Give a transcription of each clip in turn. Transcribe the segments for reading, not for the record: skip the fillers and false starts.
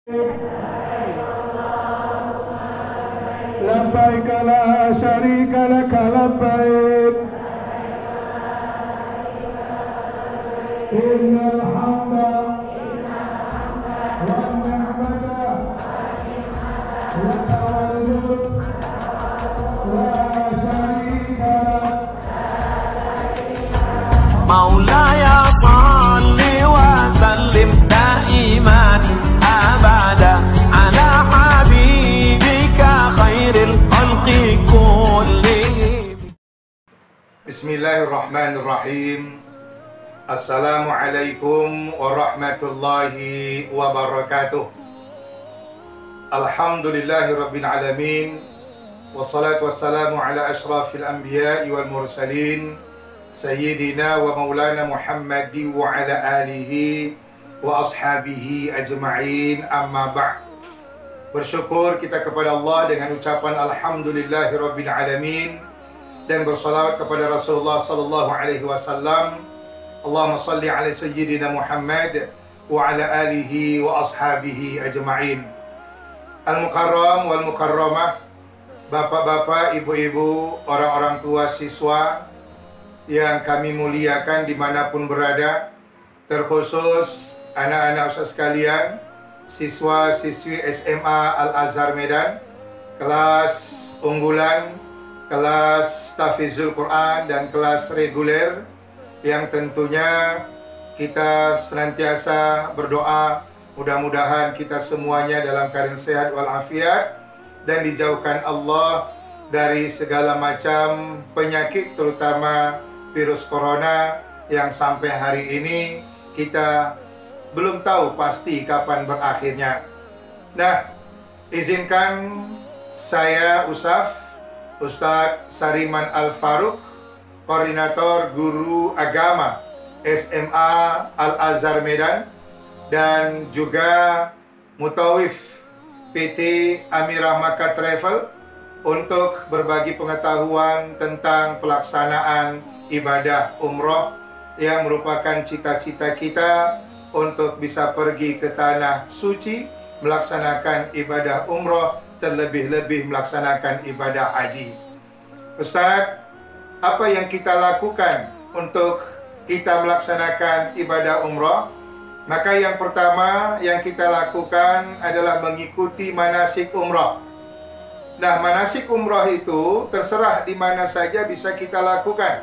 لبيك لا شريك لك لبيك إن الحمد والنعمة لك والملك لا شريك لك مولاي صل وسلم دائما أبدا على حبيبك خير الخلق كلهم. بسم الله الرحمن الرحيم. Assalamualaikum warahmatullahi wabarakatuh. Alhamdulillahirabbil alamin. Wassalatu wassalamu ala asyrafil anbiya'i wal mursalin Sayyidina wa maulana Muhammadi wa ala alihi wa ashabihi ajma'in, amma ba'd. Bersyukur kita kepada Allah dengan ucapan Alhamdulillahirabbil alamin, dan bersalawat kepada Rasulullah sallallahu alaihi wasallam. Allahumma salli ala Sayyidina Muhammad wa ala alihi wa ashabihi ajma'in. Al-Mukarram wal Mukarramah, bapak-bapak, ibu-ibu, orang-orang tua siswa yang kami muliakan dimanapun berada, terkhusus anak-anak ustaz sekalian, siswa-siswi SMA Al-Azhar Medan, kelas unggulan, kelas Tahfizul Quran, dan kelas reguler, yang tentunya kita senantiasa berdoa mudah-mudahan kita semuanya dalam keadaan sehat walafiat dan dijauhkan Allah dari segala macam penyakit, terutama virus corona yang sampai hari ini kita belum tahu pasti kapan berakhirnya. Nah, izinkan saya Ustadz Sariman Al-Faruq, Koordinator Guru Agama SMA Al-Azhar Medan, dan juga Mutawif PT Amirah Makkah Travel, untuk berbagi pengetahuan tentang pelaksanaan ibadah umroh yang merupakan cita-cita kita untuk bisa pergi ke tanah suci, melaksanakan ibadah umroh, terlebih-lebih melaksanakan ibadah haji. Ustadz, apa yang kita lakukan untuk kita melaksanakan ibadah umroh? Maka yang pertama yang kita lakukan adalah mengikuti manasik umroh. Nah, manasik umroh itu terserah di mana saja bisa kita lakukan,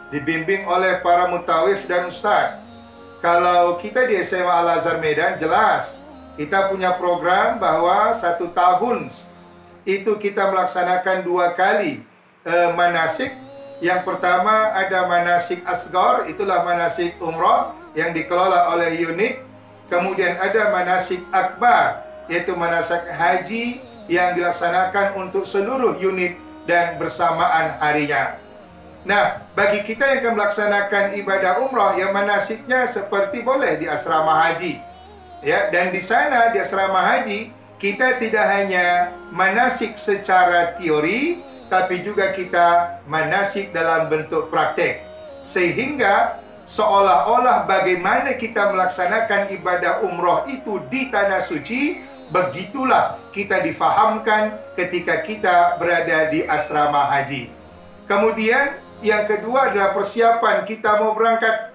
dibimbing oleh para mutawif dan ustadz. Kalau kita di SMA Al-Azhar Medan, jelas kita punya program bahwa 1 tahun itu kita melaksanakan 2 kali manasik. Yang pertama ada manasik asghar, itulah manasik umroh yang dikelola oleh unit. Kemudian ada manasik akbar, yaitu manasik haji yang dilaksanakan untuk seluruh unit dan bersamaan harinya. Nah, bagi kita yang akan melaksanakan ibadah umroh, yang manasiknya seperti boleh di asrama haji, ya. Dan di sana di asrama haji kita tidak hanya manasik secara teori, tapi juga kita manasik dalam bentuk praktek, sehingga seolah-olah bagaimana kita melaksanakan ibadah umroh itu di tanah suci, begitulah kita difahamkan ketika kita berada di asrama haji. Kemudian yang kedua adalah persiapan kita mau berangkat,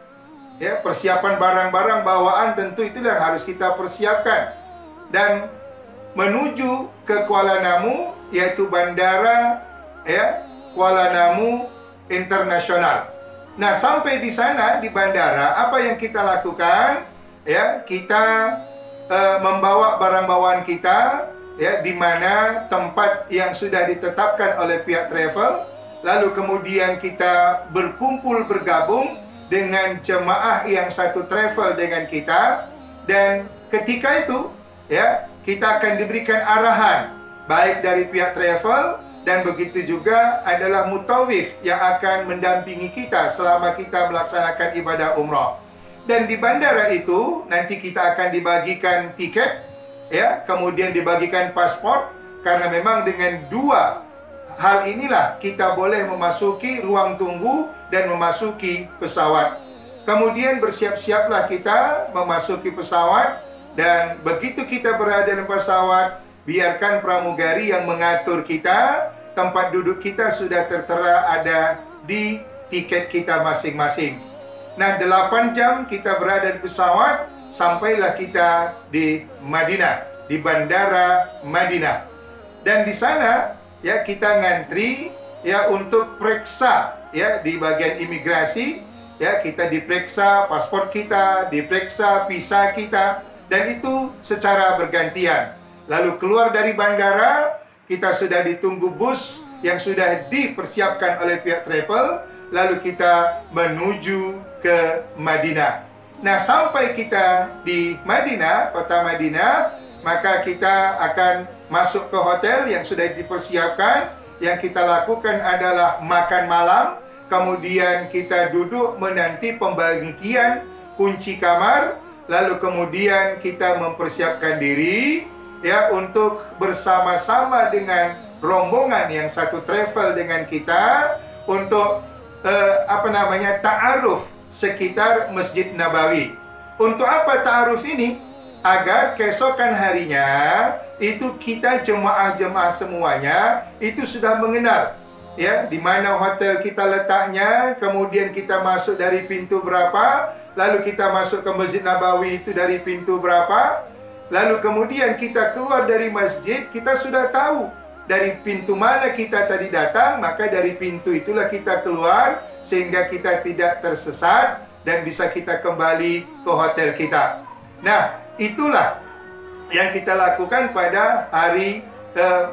ya, persiapan barang-barang bawaan tentu itu yang harus kita persiapkan, dan menuju ke Kuala Namu, yaitu bandara, ya, Kuala Namu Internasional. Nah, sampai di sana di bandara, apa yang kita lakukan? Ya, kita membawa barang bawaan kita, ya, di mana tempat yang sudah ditetapkan oleh pihak travel. Lalu kemudian kita berkumpul bergabung dengan jemaah yang satu travel dengan kita, dan ketika itu, ya, kita akan diberikan arahan baik dari pihak travel, dan begitu juga adalah mutawif yang akan mendampingi kita selama kita melaksanakan ibadah umrah. Dan di bandara itu nanti kita akan dibagikan tiket, ya, kemudian dibagikan paspor, karena memang dengan 2 hal inilah kita boleh memasuki ruang tunggu dan memasuki pesawat. Kemudian bersiap-siaplah kita memasuki pesawat, Dan begitu kita berada dalam pesawat, biarkan pramugari yang mengatur kita. Tempat duduk kita sudah tertera ada di tiket kita masing-masing. Nah, 8 jam kita berada di pesawat, sampailah kita di Madinah, di Bandara Madinah. Dan di sana ya kita ngantri ya untuk periksa ya di bagian imigrasi, ya kita diperiksa paspor kita, diperiksa visa kita, dan itu secara bergantian. Lalu keluar dari bandara, kita sudah ditunggu bus yang sudah dipersiapkan oleh pihak travel, lalu kita menuju ke Madinah. Nah, sampai kita di Madinah, kota Madinah, maka kita akan masuk ke hotel yang sudah dipersiapkan. Yang kita lakukan adalah makan malam, kemudian kita duduk menanti pembagian kunci kamar, lalu kemudian kita mempersiapkan diri ya untuk bersama-sama dengan rombongan yang satu travel dengan kita untuk ta'aruf sekitar Masjid Nabawi. Untuk apa ta'aruf ini? Agar keesokan harinya itu kita jemaah-jemaah semuanya itu sudah mengenal ya di mana hotel kita letaknya, kemudian kita masuk dari pintu berapa, lalu kita masuk ke Masjid Nabawi itu dari pintu berapa, lalu kemudian kita keluar dari masjid, kita sudah tahu dari pintu mana kita tadi datang, maka dari pintu itulah kita keluar sehingga kita tidak tersesat dan bisa kita kembali ke hotel kita. Nah, itulah yang kita lakukan pada hari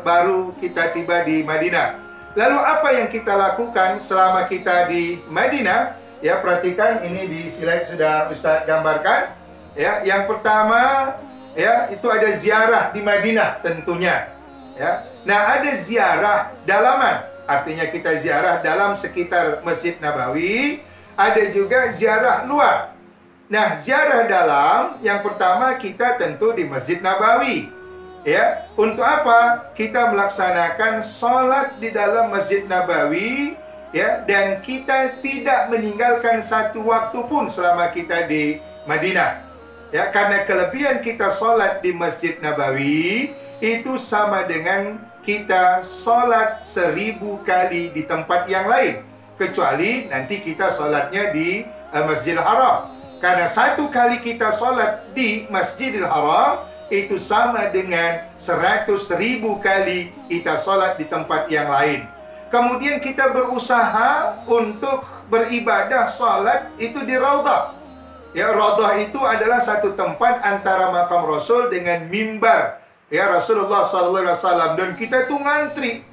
baru kita tiba di Madinah. Lalu apa yang kita lakukan selama kita di Madinah? Ya, perhatikan ini di slide sudah Ustaz gambarkan. Ya, yang pertama ya itu ada ziarah di Madinah tentunya. Ya. Nah, ada ziarah dalaman, artinya kita ziarah dalam sekitar Masjid Nabawi. Ada juga ziarah luar. Nah, ziarah dalam yang pertama kita tentu di Masjid Nabawi. Ya, untuk apa? Kita melaksanakan sholat di dalam Masjid Nabawi, ya, dan kita tidak meninggalkan satu waktu pun selama kita di Madinah. Ya, karena kelebihan kita sholat di Masjid Nabawi itu sama dengan kita sholat 1000 kali di tempat yang lain, kecuali nanti kita sholatnya di Masjidil Haram. Karena satu kali kita sholat di Masjidil Haram itu sama dengan 100.000 kali kita sholat di tempat yang lain. Kemudian kita berusaha untuk beribadah sholat itu di Raudhah. Ya, Raudhah itu adalah satu tempat antara makam Rasul dengan mimbar ya Rasulullah SAW, dan kita itu ngantri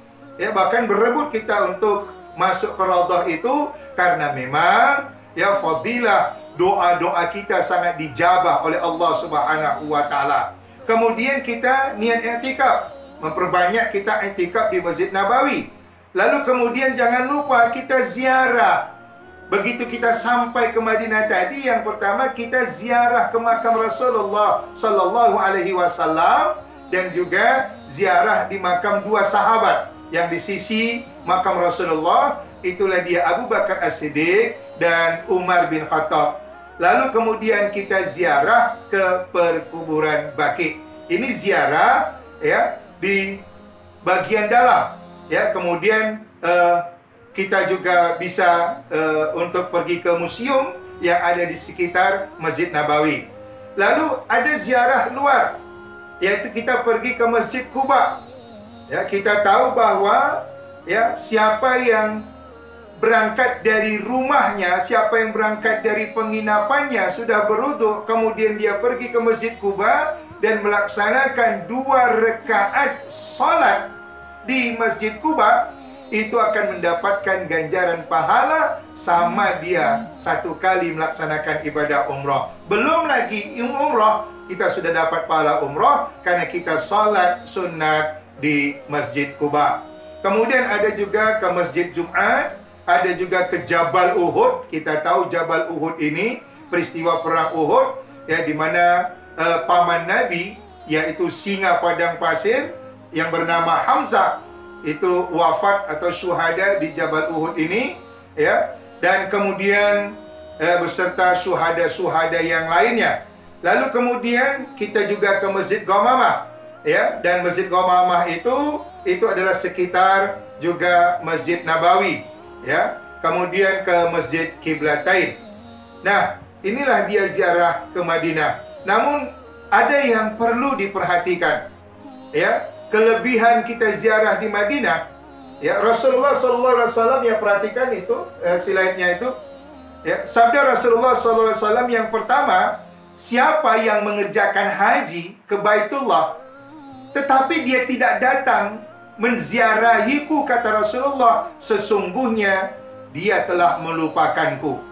ya, bahkan berebut kita untuk masuk ke Raudhah itu karena memang ya fadilah doa-doa kita sangat dijabah oleh Allah Subhanahu wa taala. Kemudian kita niat i'tikaf, memperbanyak kita i'tikaf di Masjid Nabawi. Lalu kemudian jangan lupa kita ziarah. Begitu kita sampai ke Madinah tadi, yang pertama kita ziarah ke makam Rasulullah sallallahu alaihi wasallam dan juga ziarah di makam 2 sahabat yang di sisi makam Rasulullah, itulah dia Abu Bakar As-Siddiq dan Umar bin Khattab. Lalu kemudian kita ziarah ke perkuburan Baqi. Ini ziarah ya di bagian dalam ya. Kemudian kita juga bisa untuk pergi ke museum yang ada di sekitar Masjid Nabawi. Lalu ada ziarah luar, yaitu kita pergi ke Masjid Quba. Ya, kita tahu bahwa ya siapa yang berangkat dari rumahnya, siapa yang berangkat dari penginapannya sudah berwudu, kemudian dia pergi ke Masjid Quba dan melaksanakan 2 rakaat salat di Masjid Quba, itu akan mendapatkan ganjaran pahala sama dia 1 kali melaksanakan ibadah umrah. Belum lagi umrah, kita sudah dapat pahala umrah karena kita salat sunat di Masjid Quba. Kemudian ada juga ke Masjid Jumat, ada juga ke Jabal Uhud. Kita tahu Jabal Uhud ini peristiwa perang Uhud ya, di mana paman Nabi yaitu singa padang pasir yang bernama Hamzah itu wafat atau syuhada di Jabal Uhud ini ya, dan kemudian beserta syuhada-syuhada yang lainnya. Lalu kemudian kita juga ke Masjid Ghamamah, ya, dan Masjid Ghamamah itu adalah sekitar juga Masjid Nabawi, ya. Kemudian ke Masjid Qiblatain. Nah, inilah dia ziarah ke Madinah. Namun ada yang perlu diperhatikan, ya. Kelebihan kita ziarah di Madinah, ya, Rasulullah SAW, ya, perhatikan itu slide-nya itu, ya, sabda Rasulullah SAW yang pertama, siapa yang mengerjakan haji ke Baitullah tetapi dia tidak datang menziarahiku, kata Rasulullah, sesungguhnya dia telah melupakanku.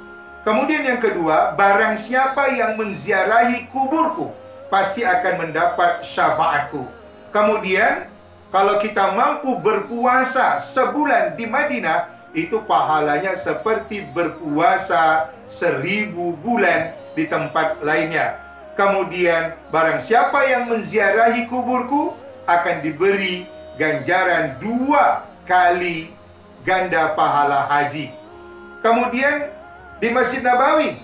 Kemudian yang kedua, barang siapa yang menziarahi kuburku pasti akan mendapat syafaatku. Kemudian kalau kita mampu berpuasa sebulan di Madinah, itu pahalanya seperti berpuasa 1000 bulan di tempat lainnya. Kemudian barang siapa yang menziarahi kuburku akan diberi ganjaran 2 kali ganda pahala haji. Kemudian di Masjid Nabawi,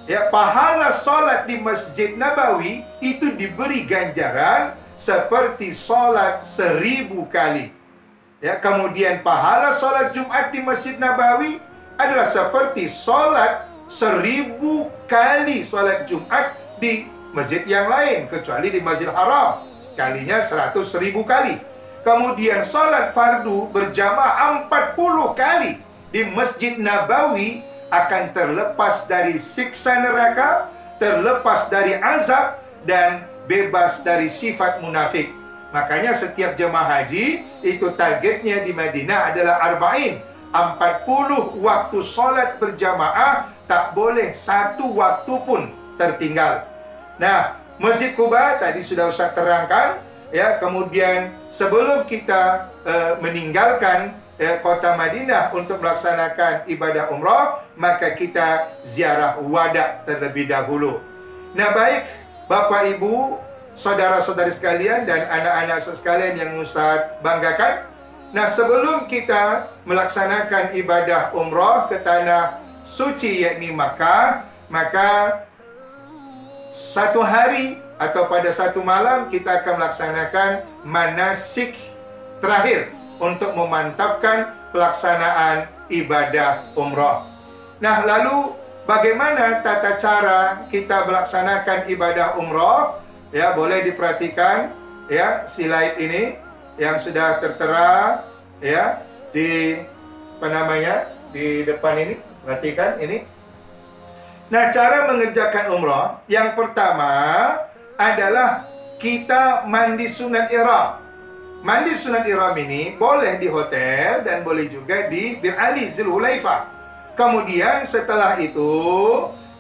ya, pahala solat di Masjid Nabawi itu diberi ganjaran seperti solat 1000 kali. Ya, kemudian pahala solat Jumat di Masjid Nabawi adalah seperti solat 1000 kali solat Jumat di masjid yang lain, kecuali di Masjidil Haram, kalinya 100.000 kali. Kemudian solat fardu berjamaah 40 kali di Masjid Nabawi akan terlepas dari siksa neraka, terlepas dari azab, dan bebas dari sifat munafik. Makanya setiap jemaah haji itu targetnya di Madinah adalah 40 waktu solat berjamaah, tak boleh satu waktu pun tertinggal. Nah, Masjid Quba tadi sudah Ustaz terangkan, ya. Kemudian sebelum kita meninggalkan kota Madinah untuk melaksanakan ibadah umrah, maka kita ziarah wada terlebih dahulu. Nah, baik Bapak Ibu, saudara-saudari sekalian dan anak-anak sekalian yang Ustaz banggakan. Nah, sebelum kita melaksanakan ibadah umrah ke tanah suci yakni Makkah, maka satu hari atau pada satu malam kita akan melaksanakan manasik terakhir untuk memantapkan pelaksanaan ibadah umrah. Nah, lalu bagaimana tata cara kita melaksanakan ibadah umrah? Ya, boleh diperhatikan, ya, slide ini yang sudah tertera, ya, di di depan ini. Perhatikan ini. Nah, cara mengerjakan umrah yang pertama adalah kita mandi sunat ihram. Mandi sunat ihram ini boleh di hotel dan boleh juga di Bir Ali Zulhulaifah. Kemudian setelah itu,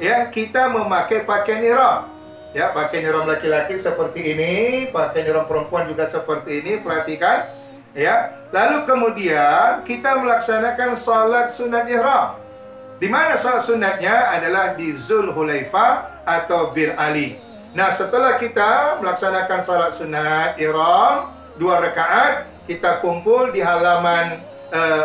ya, kita memakai pakaian ihram. Ya, pakaian ihram laki-laki seperti ini, pakaian ihram perempuan juga seperti ini, perhatikan, ya. Lalu kemudian kita melaksanakan salat sunat ihram. Di mana salat sunatnya adalah di Zulhulaifah atau Bir Ali. Nah, setelah kita melaksanakan salat sunat ihram 2 rakaat, kita kumpul di halaman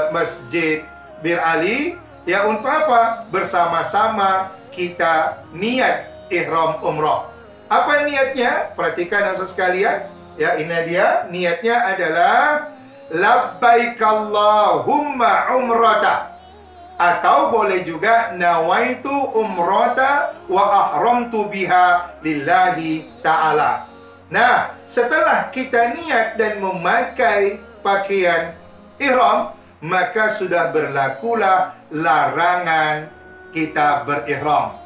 Masjid Bir Ali, ya, untuk apa? Bersama-sama kita niat ihram umrah. Apa niatnya? Perhatikan anak sekalian, ya, ini dia niatnya adalah labbaik Allahumma umrata, atau boleh juga nawaitu umrata wa ahramtu biha lillahi ta'ala. Nah, setelah kita niat dan memakai pakaian ihram, maka sudah berlakulah larangan kita berihram.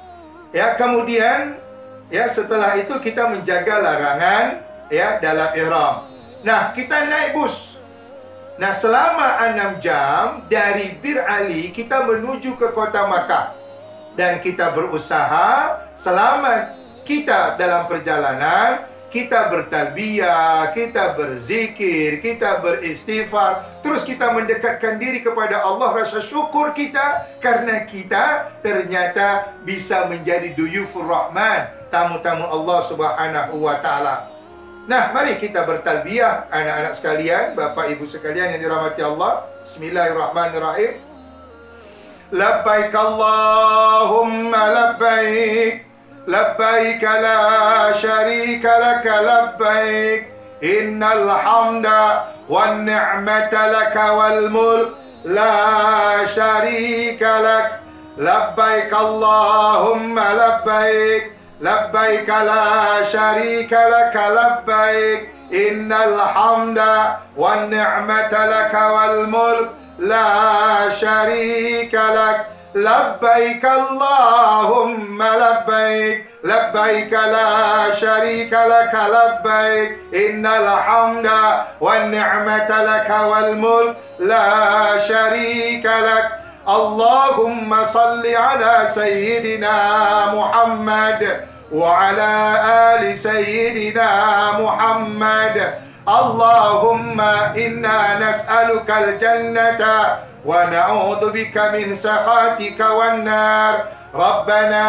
Ya, kemudian, ya, setelah itu kita menjaga larangan, ya, dalam ihram. Nah, kita naik bus. Nah, selama 6 jam dari Bir Ali kita menuju ke kota Makkah. Dan kita berusaha selama kita dalam perjalanan, kita bertalbiyah, kita berzikir, kita beristighfar, terus kita mendekatkan diri kepada Allah, rasa syukur kita karena kita ternyata bisa menjadi duyufur rahman, tamu-tamu Allah Subhanahu wa ta'ala. Nah, mari kita bertalbiyah anak-anak sekalian, Bapak Ibu sekalian yang dirahmati Allah. Bismillahirrahmanirrahim. Labbaik Allahumma labbaik, لبيك لا شريك لك لبيك إن الحمد والنعمة لك والملك لا شريك لك لبيك اللهم لبيك لبيك لا شريك لك لبيك إن الحمد والنعمة لك والملك لا شريك لك لبيك اللهم لبيك لبيك لا شريك لك لبيك إن الحمد والنعمة لك والملك لا شريك لك اللهم صل على سيدنا محمد وعلى آل سيدنا محمد اللهم إنا نسألك الجنة ونعوذ بك من سخطك والنار ربنا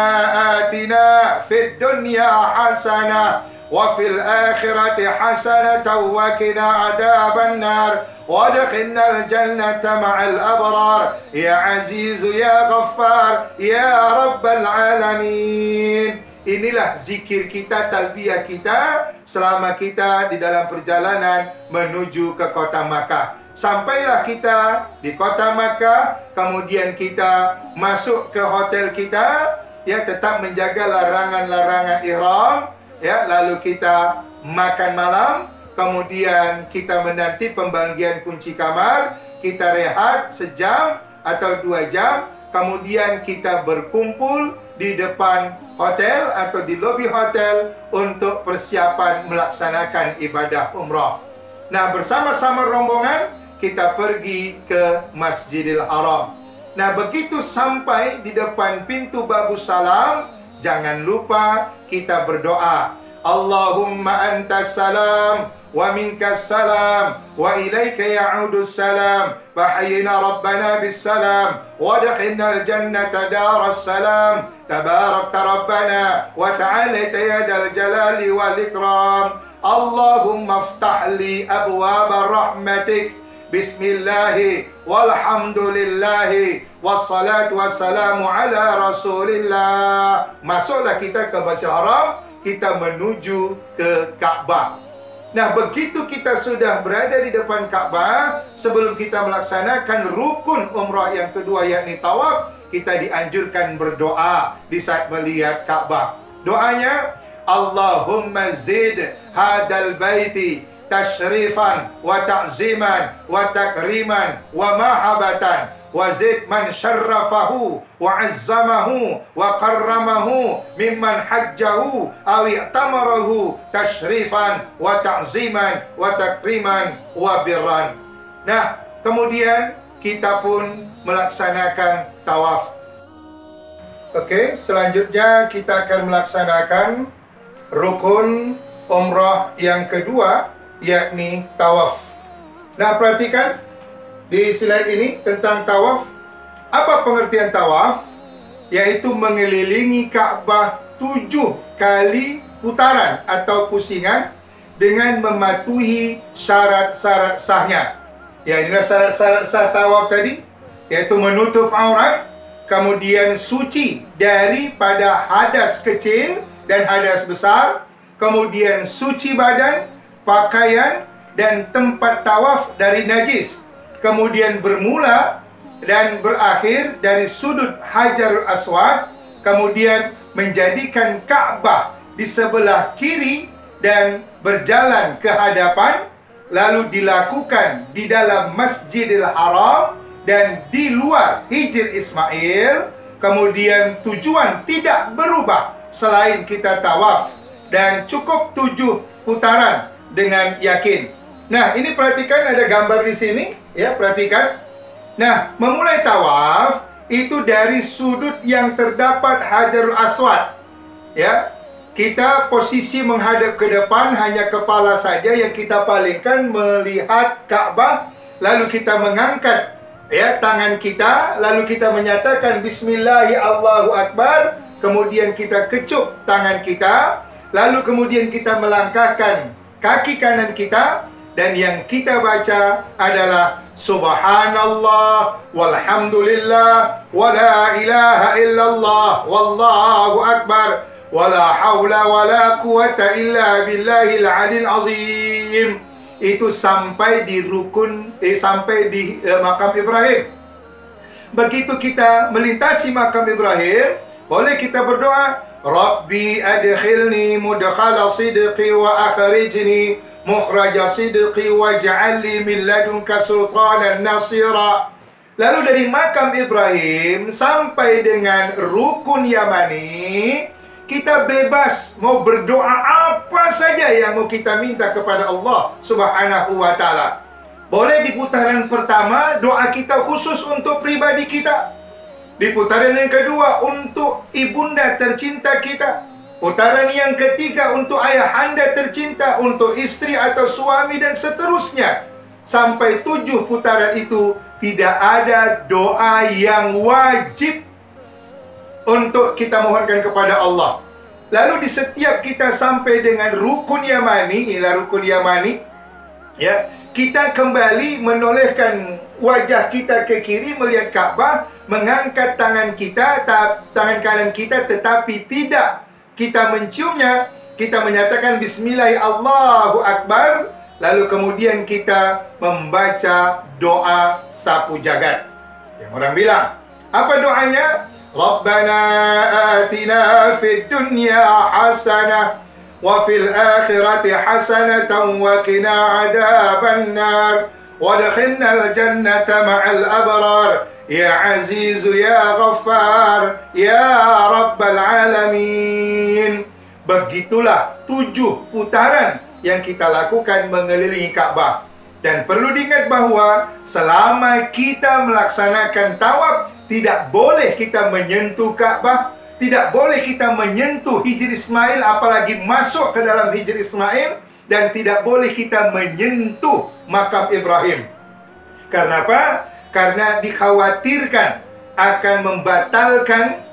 آتنا في الدنيا حسنة وفي الآخرة حسنة وقنا عذاب النار وادخلنا الجنة مع الأبرار يا عزيز يا غفار يا رب العالمين. Inilah zikir kita, talbiyah kita selama kita di dalam perjalanan menuju ke kota Makkah. Sampailah kita di kota Makkah, kemudian kita masuk ke hotel kita, ya, tetap menjaga larangan-larangan ihram, ya, lalu kita makan malam, kemudian kita menanti pembagian kunci kamar, kita rehat sejam atau 2 jam, kemudian kita berkumpul di depan hotel atau di lobi hotel untuk persiapan melaksanakan ibadah umrah. Nah, bersama-sama rombongan kita pergi ke Masjidil Haram. Nah, begitu sampai di depan pintu Babus Salam, jangan lupa kita berdoa. Allahumma antas salam wa minkas salam wa ilaika ya'udus salam fahayyina rabbana bis salam wa adkhilna al jannata daras salam tabarakta rabbana wa ta'ala ya dal jalali wal ikram Allahumma iftah li abwaab rahmatik bismillahi walhamdulillahi wassalatu wassalamu ala rasulillah. Masuklah kita ke Masjidil Haram, kita menuju ke Kaabah. Nah, begitu kita sudah berada di depan Kaabah, sebelum kita melaksanakan rukun umrah yang kedua yakni tawaf, kita dianjurkan berdoa di saat melihat Kaabah. Doanya, Allahumma zid hadal baiti tashrifan wa ta'ziman wa takriman wa mahabatan wa zid man syarrafahu wa azzamahu wa karramahu mimman hajjahu aw i'tamarahu tashrifan wa ta'ziman wa takriman wa birran. Nah, kemudian kita pun melaksanakan tawaf. Oke, selanjutnya kita akan melaksanakan rukun umrah yang kedua, yakni tawaf. Nah, perhatikan di slide ini tentang tawaf. Apa pengertian tawaf? Yaitu mengelilingi Ka'bah 7 kali putaran atau pusingan dengan mematuhi syarat-syarat sahnya. Ya, inilah syarat-syarat sah tawaf tadi, yaitu menutup aurat, kemudian suci daripada hadas kecil dan hadas besar, kemudian suci badan, pakaian, dan tempat tawaf dari najis, kemudian bermula dan berakhir dari sudut Hajarul Aswad, kemudian menjadikan Ka'bah di sebelah kiri dan berjalan ke hadapan, lalu dilakukan di dalam Masjidil Haram dan di luar Hijr Ismail. Kemudian tujuan tidak berubah selain kita tawaf, dan cukup 7 putaran dengan yakin. Nah, ini perhatikan ada gambar di sini, ya, perhatikan. Nah, memulai tawaf itu dari sudut yang terdapat Hajarul Aswad. Ya, kita posisi menghadap ke depan, hanya kepala saja yang kita palingkan melihat Ka'bah, lalu kita mengangkat, ya, tangan kita, lalu kita menyatakan Bismillahi Allahu Akbar, kemudian kita kecup tangan kita, lalu kemudian kita melangkahkan kaki kanan kita, dan yang kita baca adalah Subhanallah walhamdulillah wa la ilaha illallah wallahu akbar wala haula wala quwata illa billahil alil azim. Itu sampai di sampai di makam Ibrahim. Begitu kita melintasi makam Ibrahim, boleh kita berdoa, Rabbi adkhilni mudkhala sidqi wa akhrijni mukhraja sidqi waj'alni min ladunka sultanan nasira. Lalu dari makam Ibrahim sampai dengan rukun Yamani, kita bebas mau berdoa apa saja yang mau kita minta kepada Allah Subhanahu wa ta'ala. Boleh di putaran pertama doa kita khusus untuk pribadi kita. Di putaran yang kedua untuk ibunda tercinta kita. Putaran yang ketiga untuk ayahanda tercinta, untuk istri atau suami dan seterusnya. Sampai 7 putaran itu tidak ada doa yang wajib untuk kita mohonkan kepada Allah. Lalu di setiap kita sampai dengan rukun Yamani, inilah rukun Yamani, ya, kita kembali menolehkan wajah kita ke kiri melihat Ka'bah, mengangkat tangan kita, tangan kanan kita, tetapi tidak kita menciumnya. Kita menyatakan Bismillah Allahu Akbar, lalu kemudian kita membaca doa sapu jagat. Yang orang bilang, apa doanya? Rabbana atina fid dunya hasanah wa fil akhirati hasanatan wa qina adzaban nar wadkhilnal jannata ma'al abrar ya azizu ya ghaffar ya rabbal alamin. Begitulah 7 putaran yang kita lakukan mengelilingi Ka'bah. Dan perlu diingat bahwa selama kita melaksanakan tawaf, tidak boleh kita menyentuh Ka'bah, tidak boleh kita menyentuh Hijr Ismail, apalagi masuk ke dalam Hijr Ismail, dan tidak boleh kita menyentuh makam Ibrahim. Karena apa? Karena dikhawatirkan akan membatalkan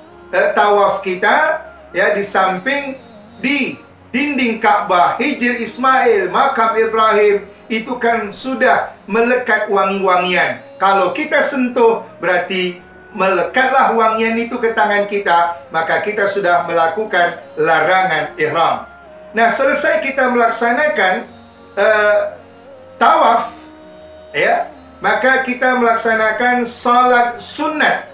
tawaf kita, ya, di samping di dinding Ka'bah, Hijr Ismail, makam Ibrahim, itu kan sudah melekat wangi-wangian. Kalau kita sentuh, berarti melekatlah wangian itu ke tangan kita, maka kita sudah melakukan larangan ihram. Nah, selesai kita melaksanakan tawaf, ya, maka kita melaksanakan salat sunat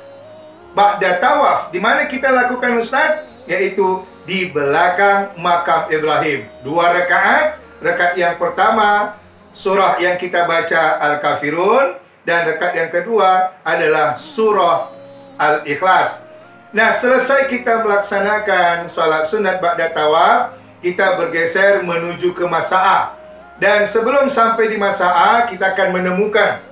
ba'da tawaf. Di mana kita lakukan Ustaz? Yaitu di belakang makam Ibrahim. 2 rakaat. Rakaat yang pertama surah yang kita baca Al-Kafirun, dan rakaat yang kedua adalah surah Al-Ikhlas. Nah, selesai kita melaksanakan salat sunat ba'da tawaf, kita bergeser menuju ke Masa'ah. Dan sebelum sampai di Masa'ah, kita akan menemukan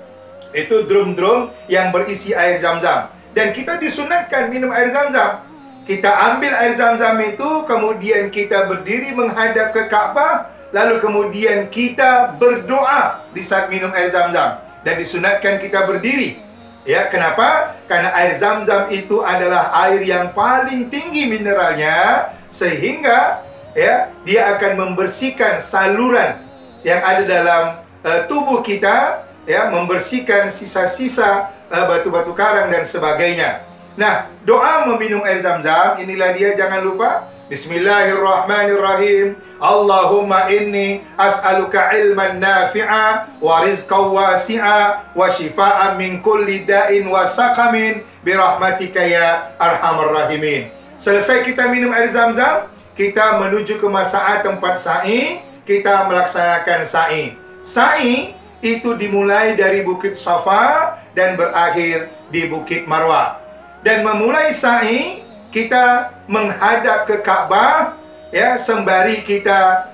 itu drum-drum yang berisi air Zam-Zam. Dan kita disunatkan minum air Zam-Zam. Kita ambil air Zam-Zam itu, kemudian kita berdiri menghadap ke Ka'bah, lalu kemudian kita berdoa di saat minum air Zam-Zam. Dan disunatkan kita berdiri. Ya, kenapa? Karena air Zam-Zam itu adalah air yang paling tinggi mineralnya, sehingga ya, dia akan membersihkan saluran yang ada dalam tubuh kita, ya, membersihkan sisa-sisa batu-batu karang dan sebagainya. Nah, doa meminum air Zam-Zam, inilah dia, jangan lupa. Bismillahirrahmanirrahim. Allahumma inni as'aluka ilman nafi'a wa rizqan wasi'a wa shifaan min kulli da'in wa saqamin birahmatika ya arhamar rahimin. Selesai kita minum air Zam-Zam, kita menuju ke Masa'ah, tempat sa'i. Kita melaksanakan sa'i. Sa'i itu dimulai dari Bukit Safa dan berakhir di Bukit Marwah. Dan memulai sa'i, kita menghadap ke Ka'bah, ya, sembari kita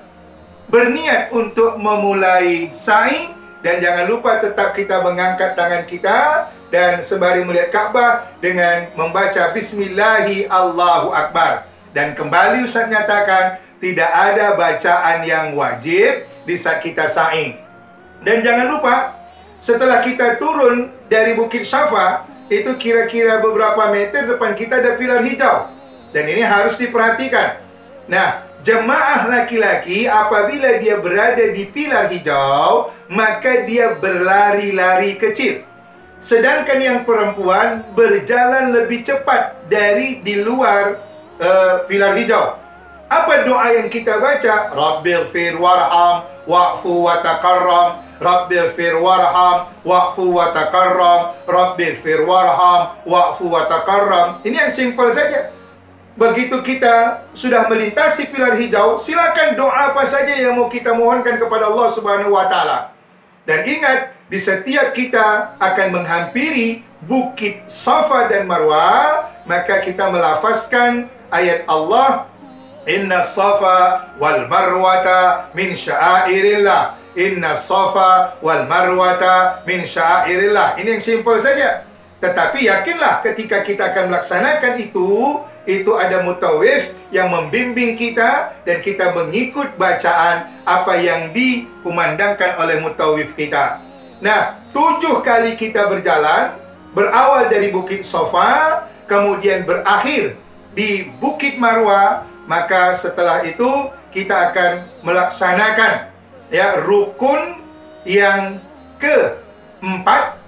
berniat untuk memulai sa'i. Dan jangan lupa tetap kita mengangkat tangan kita dan sembari melihat Ka'bah dengan membaca Bismillahi Allahu Akbar. Dan kembali Ustaz nyatakan, tidak ada bacaan yang wajib di saat kita sa'i. Dan jangan lupa, setelah kita turun dari Bukit Safa, itu kira-kira beberapa meter depan kita ada pilar hijau. Dan ini harus diperhatikan. Nah, jemaah laki-laki apabila dia berada di pilar hijau, maka dia berlari-lari kecil. Sedangkan yang perempuan berjalan lebih cepat dari di luar pilar hijau. Apa doa yang kita baca? Rabbighfir warham wa'fu wa taqarram. Rabbighfir warham wa'fu wa taqarram. Rabbighfir warham wa'fu wa taqarram. Ini yang simple saja. Begitu kita sudah melintasi pilar hijau, silakan doa apa saja yang mau kita mohonkan kepada Allah Subhanahu wa taala. Dan ingat, di setiap kita akan menghampiri bukit Safa dan Marwah, maka kita melafazkan ayat Allah, Inna Safa wal Marwata min sya'airillah. Inna Safa wal Marwata min sya'airillah. Ini yang simple saja. Tetapi yakinlah ketika kita akan melaksanakan itu ada mutawif yang membimbing kita dan kita mengikut bacaan apa yang dikumandangkan oleh mutawif kita. Nah, 7 kali kita berjalan, berawal dari Bukit Safa, kemudian berakhir di Bukit Marwah, maka setelah itu kita akan melaksanakan ya rukun yang keempat.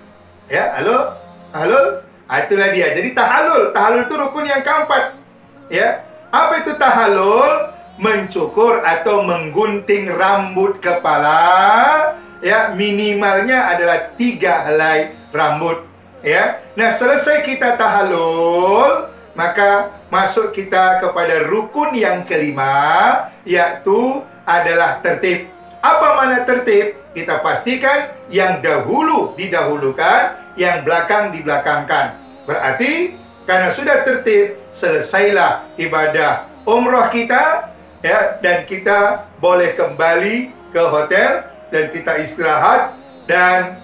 Ya, halo? Tahalul, itulah dia. Jadi tahalul itu rukun yang keempat. Ya, apa itu tahalul? Mencukur atau menggunting rambut kepala. Ya, minimalnya adalah 3 helai rambut. Ya, nah selesai kita tahalul, maka masuk kita kepada rukun yang kelima, yaitu adalah tertib. Apa makna tertib? Kita pastikan yang dahulu didahulukan, yang belakang dibelakangkan. Berarti karena sudah tertib, selesailah ibadah umrah kita, ya, dan kita boleh kembali ke hotel dan kita istirahat. Dan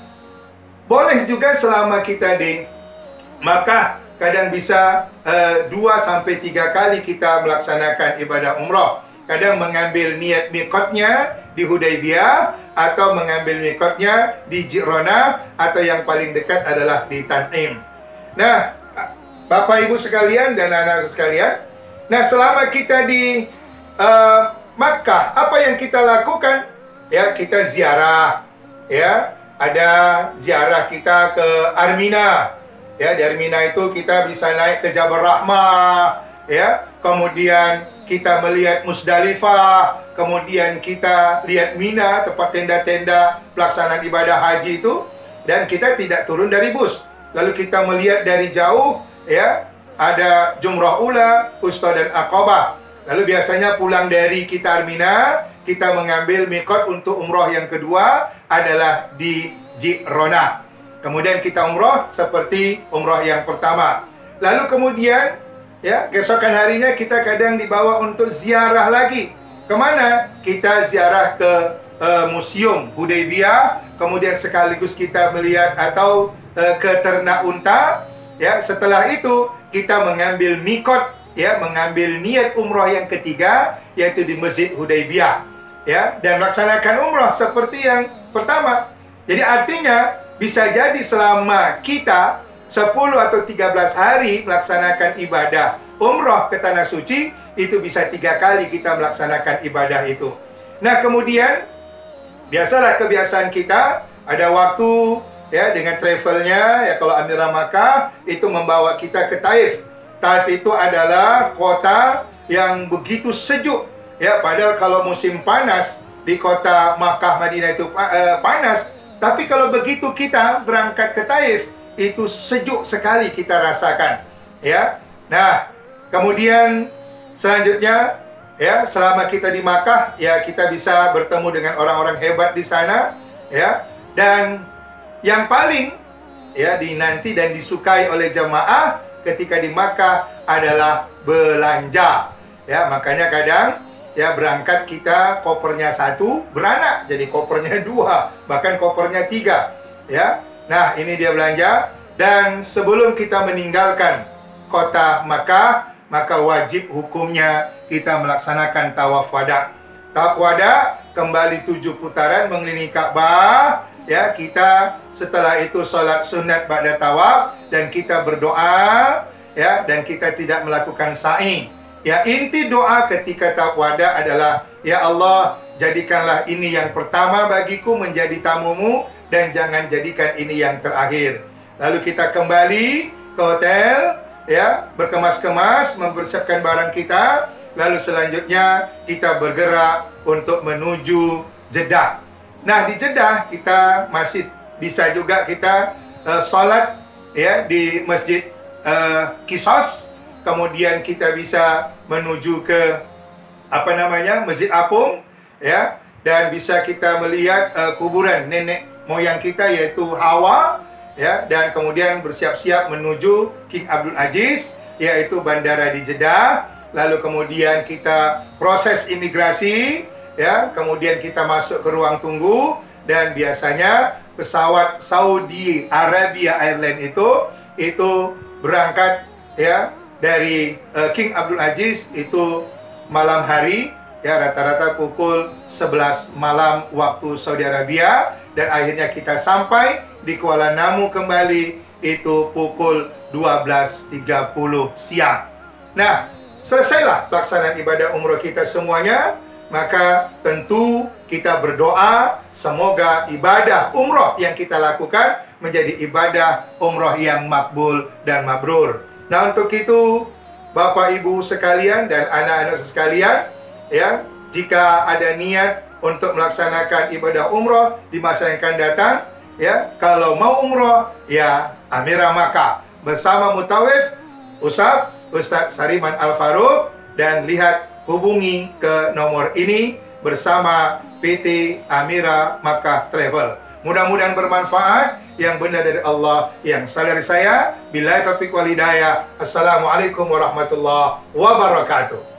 boleh juga selama kita di Makkah, kadang bisa 2-3 kali kita melaksanakan ibadah umrah. Kadang mengambil niat miqatnya di Hudaybiyah, atau mengambil miqatnya di Ji'rana, atau yang paling dekat adalah di Tan'im. Nah, Bapak Ibu sekalian dan anak-anak sekalian, nah selama kita di Makkah, apa yang kita lakukan? Ya, kita ziarah. Ya, ada ziarah kita ke Armina. Ya, di Armina itu kita bisa naik ke Jabal Rahmah. Ya, kemudian kita melihat Musdalifah, kemudian kita lihat Mina, tempat tenda-tenda pelaksanaan ibadah haji itu, dan kita tidak turun dari bus. Lalu kita melihat dari jauh, ya, ada Jumrah Ula, Wusta dan Aqabah. Lalu biasanya pulang dari kita Armina, kita mengambil miqat untuk umrah yang kedua adalah di Ji'rana. Kemudian kita umrah seperti umrah yang pertama. Lalu kemudian, ya, keesokan harinya kita kadang dibawa untuk ziarah lagi. Kemana? Kita ziarah ke Museum Hudaybiyah, kemudian sekaligus kita melihat atau ke ternak unta. Ya, setelah itu kita mengambil mikot, ya, mengambil niat umrah yang ketiga, yaitu di Masjid Hudaybiyah. Ya, dan melaksanakan umrah seperti yang pertama. Jadi artinya bisa jadi selama kita 10 atau 13 hari melaksanakan ibadah umrah ke Tanah Suci, itu bisa 3 kali kita melaksanakan ibadah itu. Nah, kemudian biasalah kebiasaan kita, ada waktu, ya, dengan travelnya, ya, kalau Amirah Makkah itu membawa kita ke Taif. Taif itu adalah kota yang begitu sejuk, ya, padahal kalau musim panas di kota Makkah Madinah itu panas, tapi kalau begitu kita berangkat ke Taif, itu sejuk sekali kita rasakan, ya. Nah, kemudian selanjutnya, ya, selama kita di Makkah, ya, kita bisa bertemu dengan orang-orang hebat di sana, ya. Dan yang paling, ya, dinanti dan disukai oleh jamaah ketika di Makkah adalah belanja. Ya, makanya kadang, ya, berangkat kita kopernya 1, beranak jadi kopernya 2, bahkan kopernya 3, ya. Nah, ini dia belanja. Dan sebelum kita meninggalkan kota Makkah, maka wajib hukumnya kita melaksanakan tawaf wada. Tawaf wada kembali 7 putaran mengelilingi Ka'bah. Ya, kita setelah itu sholat sunat ba'da tawaf dan kita berdoa, ya, dan kita tidak melakukan sa'i. Ya, inti doa ketika tawaf wada adalah, ya Allah, jadikanlah ini yang pertama bagiku menjadi tamumu, dan jangan jadikan ini yang terakhir. Lalu kita kembali ke hotel, ya, berkemas-kemas, mempersiapkan barang kita. lalu selanjutnya kita bergerak untuk menuju Jeddah. Nah, di Jeddah kita masih bisa juga kita solat ya di Masjid Qisas. Kemudian kita bisa menuju ke Masjid Apung ya, dan bisa kita melihat kuburan nenek moyang kita yaitu Hawa ya, dan kemudian bersiap-siap menuju King Abdul Aziz yaitu bandara di Jeddah. Lalu kemudian kita proses imigrasi ya, kemudian kita masuk ke ruang tunggu, dan biasanya pesawat Saudi Arabia Airlines itu berangkat ya dari King Abdul Aziz itu malam hari ya, rata-rata pukul 11 malam waktu Saudi Arabia, dan akhirnya kita sampai di Kuala Namu kembali itu pukul 12.30 siang. Nah, selesailah pelaksanaan ibadah umroh kita semuanya, maka tentu kita berdoa semoga ibadah umroh yang kita lakukan menjadi ibadah umroh yang makbul dan mabrur. Nah, untuk itu Bapak Ibu sekalian dan anak-anak sekalian ya, jika ada niat untuk melaksanakan ibadah umroh di masa yang akan datang ya, kalau mau umroh ya Amirah Makkah bersama Mutawif Ustadz Sariman Al-Faruq, dan lihat hubungi ke nomor ini bersama PT Amirah Makkah Travel. Mudah-mudahan bermanfaat, yang benar dari Allah, yang salah dari saya. Billahi taufiq wal hidayah. Assalamualaikum warahmatullahi wabarakatuh.